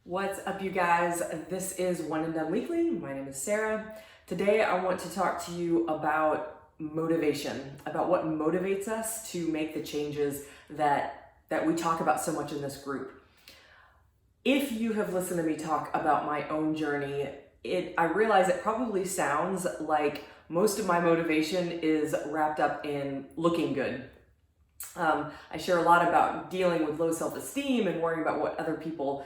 What's up, you guys? This is One and Done Weekly. My name is Sarah. Today I want to talk to you about motivation, about what motivates us to make the changes that we talk about so much in this group. If you have listened to me talk about my own journey, I realize it probably sounds like most of my motivation is wrapped up in looking good. I share a lot about dealing with low self-esteem and worrying about what other people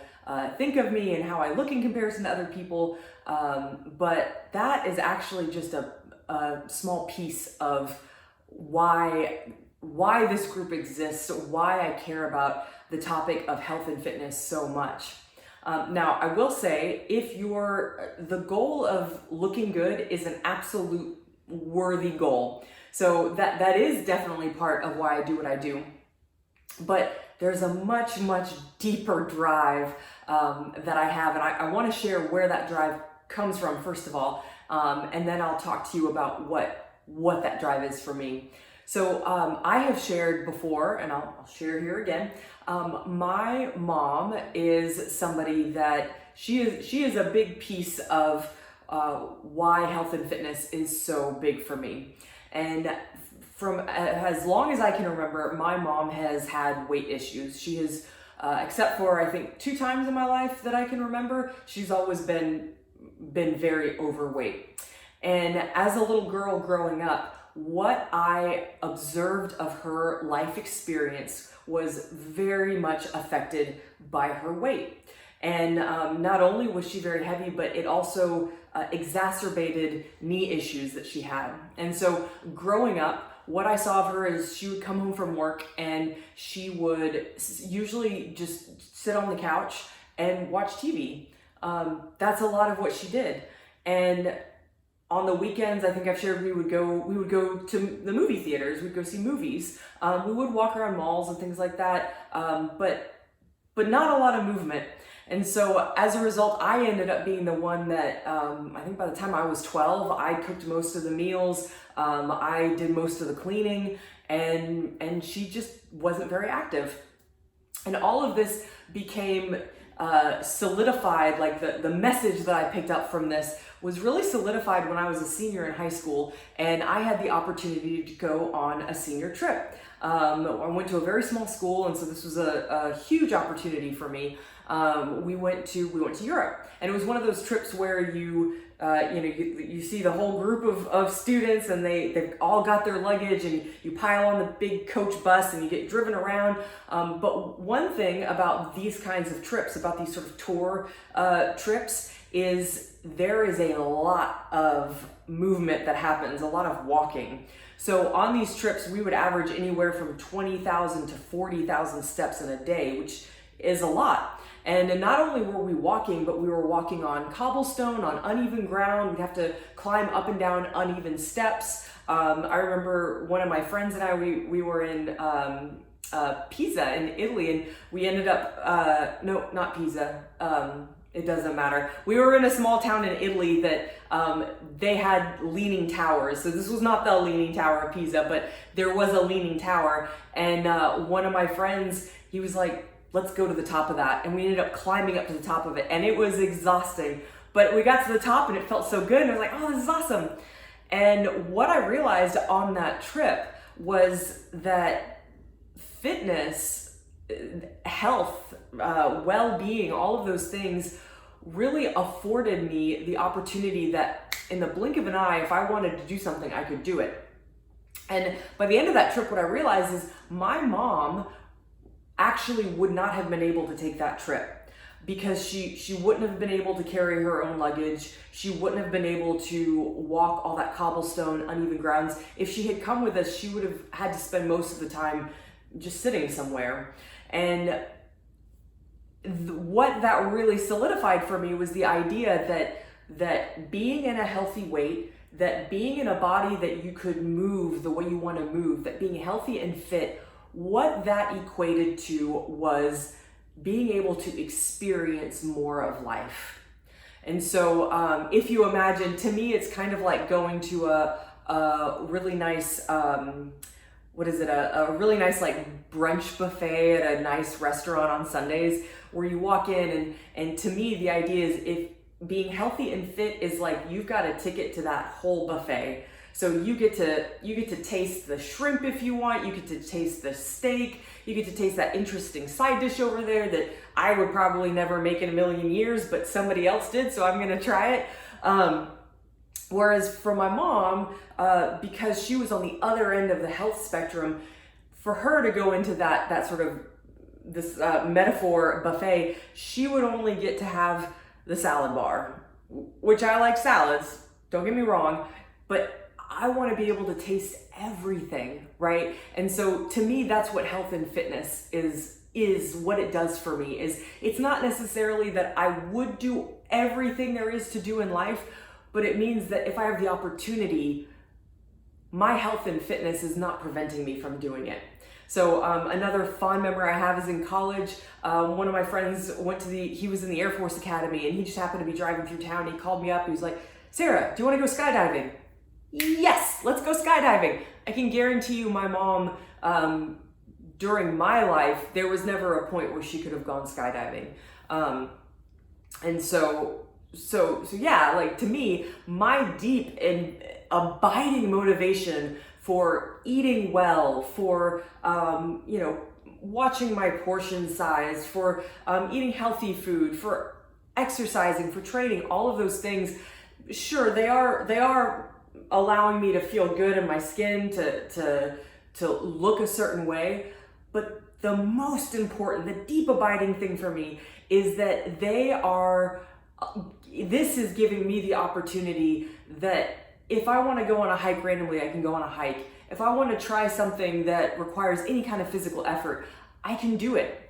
think of me and how I look in comparison to other people. But that is actually just a small piece of why this group exists, why I care about the topic of health and fitness so much. Now, I will say, if the goal of looking good is an absolute worthy goal, so that is definitely part of why I do what I do. But there's a much, much deeper drive that I have, and I want to share where that drive comes from, first of all, and then I'll talk to you about what that drive is for me. So I have shared before, and I'll share here again, my mom is somebody that she is a big piece of why health and fitness is so big for me. And from as long as I can remember, my mom has had weight issues. She has, except for I think 2 times in my life that I can remember, she's always been very overweight. And as a little girl growing up, what I observed of her life experience was very much affected by her weight. And not only was she very heavy, but it also exacerbated knee issues that she had. And so growing up, what I saw of her is she would come home from work and she would usually just sit on the couch and watch TV. That's a lot of what she did. And on the weekends, I think I've shared, we would go to the movie theaters, we'd go see movies. We would walk around malls and things like that, but not a lot of movement. And so as a result, I ended up being the one that, I think by the time I was 12, I cooked most of the meals, I did most of the cleaning, and she just wasn't very active. And all of this became solidified, like the message that I picked up from this was really solidified when I was a senior in high school, and I had the opportunity to go on a senior trip. I went to a very small school, and so this was a huge opportunity for me. We went to Europe, and it was one of those trips where you see the whole group of students, and they've all got their luggage, and you pile on the big coach bus and you get driven around. But one thing about these kinds of trips, about these sort of tour trips, is there is a lot of movement that happens, a lot of walking. So on these trips, we would average anywhere from 20,000 to 40,000 steps in a day, which is a lot. And not only were we walking, but we were walking on cobblestone, on uneven ground. We'd have to climb up and down uneven steps. I remember one of my friends and I, we were in Pisa in Italy, and we ended up, no, not Pisa, it doesn't matter. We were in a small town in Italy that they had leaning towers. So this was not the Leaning Tower of Pisa, but there was a leaning tower. And one of my friends, he was like, let's go to the top of that. And we ended up climbing up to the top of it. And it was exhausting. But we got to the top and it felt so good. And I was like, oh, this is awesome. And what I realized on that trip was that fitness, health, well-being, all of those things really afforded me the opportunity that in the blink of an eye, if I wanted to do something, I could do it. And by the end of that trip, what I realized is my mom actually would not have been able to take that trip because she wouldn't have been able to carry her own luggage. She wouldn't have been able to walk all that cobblestone, uneven grounds. If she had come with us, she would have had to spend most of the time just sitting somewhere. And what that really solidified for me was the idea that being in a healthy weight, that being in a body that you could move the way you want to move, that being healthy and fit, what that equated to was being able to experience more of life. And so if you imagine, to me, it's kind of like going to a really nice what is it, a really nice like brunch buffet at a nice restaurant on Sundays, where you walk in and to me the idea is, if being healthy and fit is like you've got a ticket to that whole buffet. So you get to taste the shrimp if you want, you get to taste the steak, you get to taste that interesting side dish over there that I would probably never make in a million years, but somebody else did, so I'm gonna try it. Whereas for my mom, because she was on the other end of the health spectrum, for her to go into that sort of this metaphor buffet, she would only get to have the salad bar, which I like salads, don't get me wrong, but I want to be able to taste everything, right? And so to me, that's what health and fitness is what it does for me. Is it's not necessarily that I would do everything there is to do in life, but it means that if I have the opportunity, my health and fitness is not preventing me from doing it. So another fond memory I have is in college. One of my friends he was in the Air Force Academy, and he just happened to be driving through town. He called me up. He was like, "Sarah, do you want to go skydiving?" Yes, let's go skydiving. I can guarantee you my mom, during my life, there was never a point where she could have gone skydiving. And so yeah, like to me, my deep and abiding motivation for eating well, for, watching my portion size, for eating healthy food, for exercising, for training, all of those things, sure, they are allowing me to feel good in my skin, to look a certain way. But the most important, the deep abiding thing for me is that this is giving me the opportunity that if I want to go on a hike randomly, I can go on a hike. If I want to try something that requires any kind of physical effort, I can do it.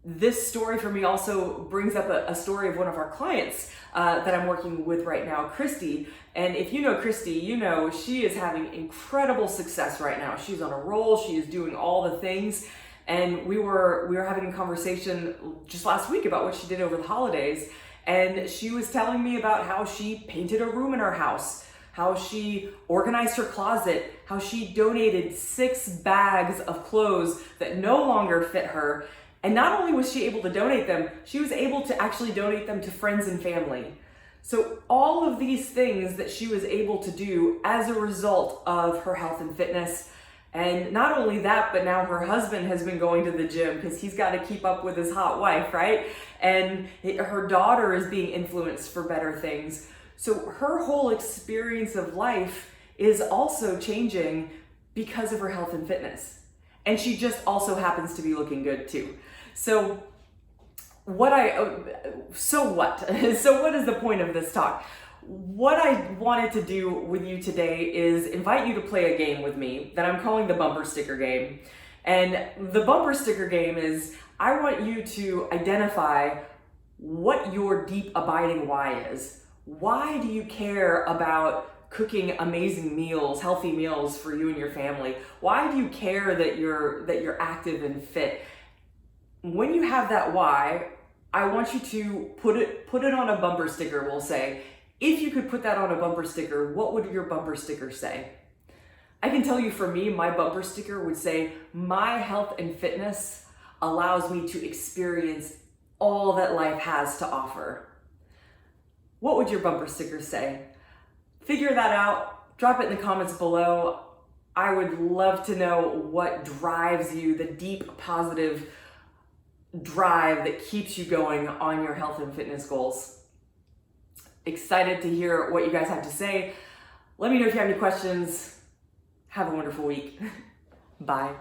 This story for me also brings up a story of one of our clients that I'm working with right now, Christy. And if you know Christy, you know she is having incredible success right now. She's on a roll. She is doing all the things. And we were having a conversation just last week about what she did over the holidays. And she was telling me about how she painted a room in her house, how she organized her closet, how she donated 6 bags of clothes that no longer fit her. And not only was she able to donate them, she was able to actually donate them to friends and family. So all of these things that she was able to do as a result of her health and fitness. And not only that, but now her husband has been going to the gym because he's got to keep up with his hot wife, right? And her daughter is being influenced for better things. So her whole experience of life is also changing because of her health and fitness. And she just also happens to be looking good too. So what is the point of this talk? What I wanted to do with you today is invite you to play a game with me that I'm calling the bumper sticker game. And the bumper sticker game is, I want you to identify what your deep abiding why is. Why do you care about cooking amazing meals, healthy meals for you and your family? Why do you care that you're active and fit? When you have that why, I want you to put it on a bumper sticker, we'll say. If you could put that on a bumper sticker, what would your bumper sticker say? I can tell you for me, my bumper sticker would say, my health and fitness allows me to experience all that life has to offer. What would your bumper sticker say? Figure that out, drop it in the comments below. I would love to know what drives you, the deep positive drive that keeps you going on your health and fitness goals. Excited to hear what you guys have to say. Let me know if you have any questions. Have a wonderful week. Bye.